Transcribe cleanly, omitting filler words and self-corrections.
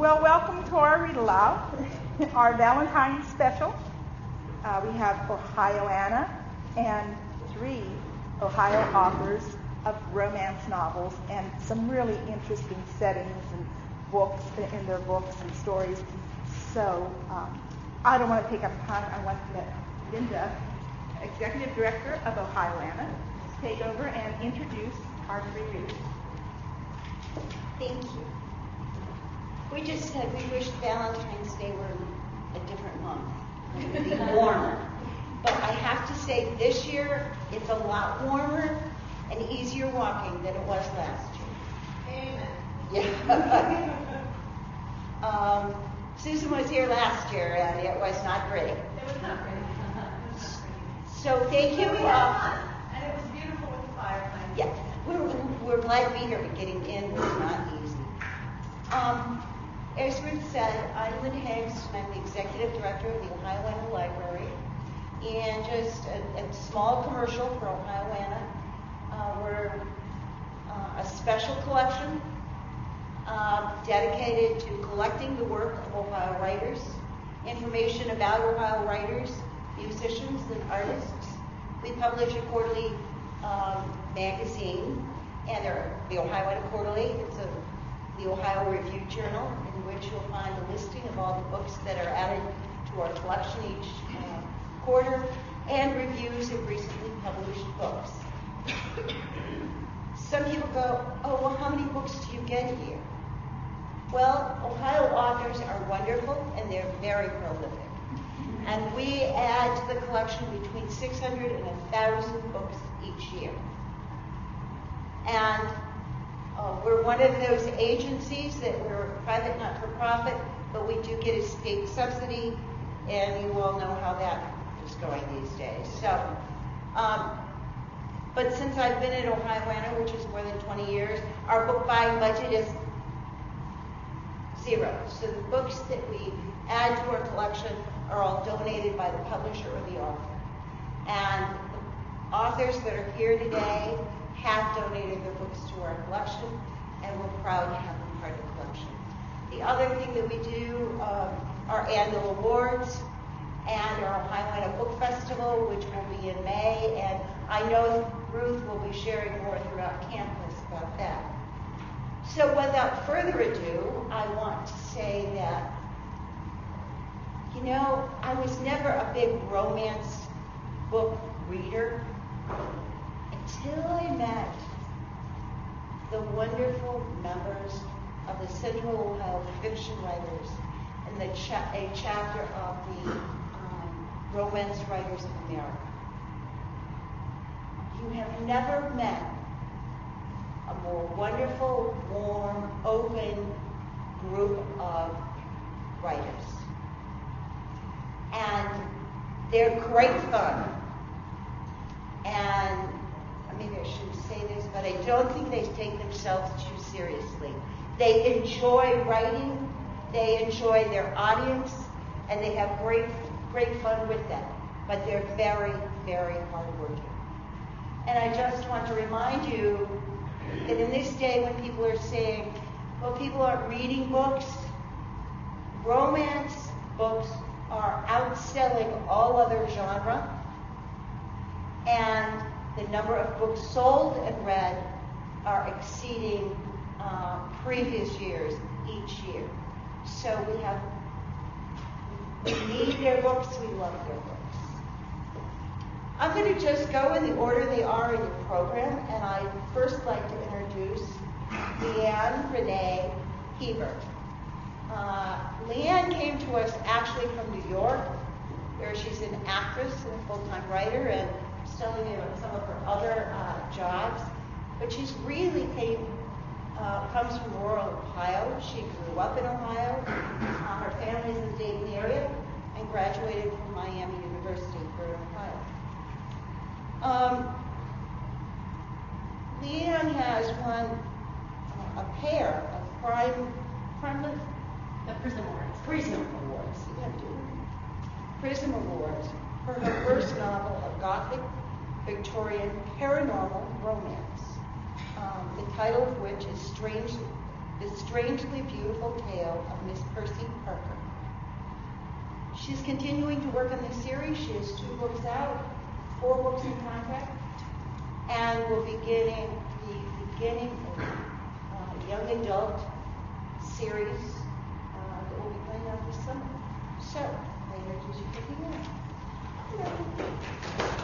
Well, welcome to our ReadAloud, our Valentine special. We have Ohioana and 3 Ohio authors of romance novels and some really interesting settings and books in their books and stories. So I don't want to take up time. I want to let Linda, Executive Director of Ohioana, take over and introduce our 3 readers. Thank you. We just said we wished Valentine's Day were a different month. It would be warmer. But I have to say this year it's a lot warmer and easier walking than it was last year. Amen. Yeah. Susan was here last year and it was not pretty. It was not pretty. So thank you. We had fun, and it was beautiful with the fireplace. Yeah, we're glad to be here, but getting in was not easy. As Ruth said, I'm Lynn Higgs. I'm the Executive Director of the Ohioana Library. And just a small commercial for Ohioana. We're a special collection dedicated to collecting the work of Ohio writers, information about Ohio writers, musicians, and artists. We publish a quarterly magazine, and the Ohioana Quarterly. It's the Ohio Review Journal, in which you'll find a listing of all the books that are added to our collection each quarter, and reviews of recently published books. Some people go, oh, well, how many books do you get a year? Well, Ohio authors are wonderful, and they're very prolific. And we add to the collection between 600 and 1,000 books each year. And we're one of those agencies that we're private, not-for-profit, but we do get a state subsidy, and you all know how that is going these days. So, but since I've been at Ohioana, which is more than 20 years, our book buying budget is 0. So the books that we add to our collection are all donated by the publisher or the author. And the authors that are here today have donated their books to our collection, and we're proud to have them part of the collection. The other thing that we do are annual awards and our Ohioana Book Festival, which will be in May, and I know Ruth will be sharing more throughout campus about that. So without further ado, I want to say that, you know, I was never a big romance book reader until I met the wonderful members of the Central Ohio Fiction Writers and a chapter of the Romance Writers of America. You have never met a more wonderful, warm, open group of writers. And they're great fun. And maybe I shouldn't say this, but I don't think they take themselves too seriously. They enjoy writing, they enjoy their audience, and they have great fun with them. But they're very, very hardworking. And I just want to remind you that in this day when people are saying, well, people aren't reading books, romance books are outselling all other genre, and the number of books sold and read are exceeding previous years each year. So we need their books, we love their books. I'm going to just go in the order they are in the program, and I'd first like to introduce Leanna Renee Hieber. Leanne came to us actually from New York, where she's an actress and a full-time writer, and telling you about some of her other jobs. But she's really comes from rural Ohio. She grew up in Ohio. Her family's in the Dayton area, and graduated from Miami University here in Ohio. Leanne has won a pair of The Prism Awards. Prism Awards. Prism Awards for her first novel, a Gothic Victorian paranormal romance, the title of which is The Strangely Beautiful Tale of Miss Percy Parker. She's continuing to work on this series. She has 2 books out, 4 books in contract, and will be beginning a young adult series that will be coming out this summer. So, I introduce you to Leanna. Hello.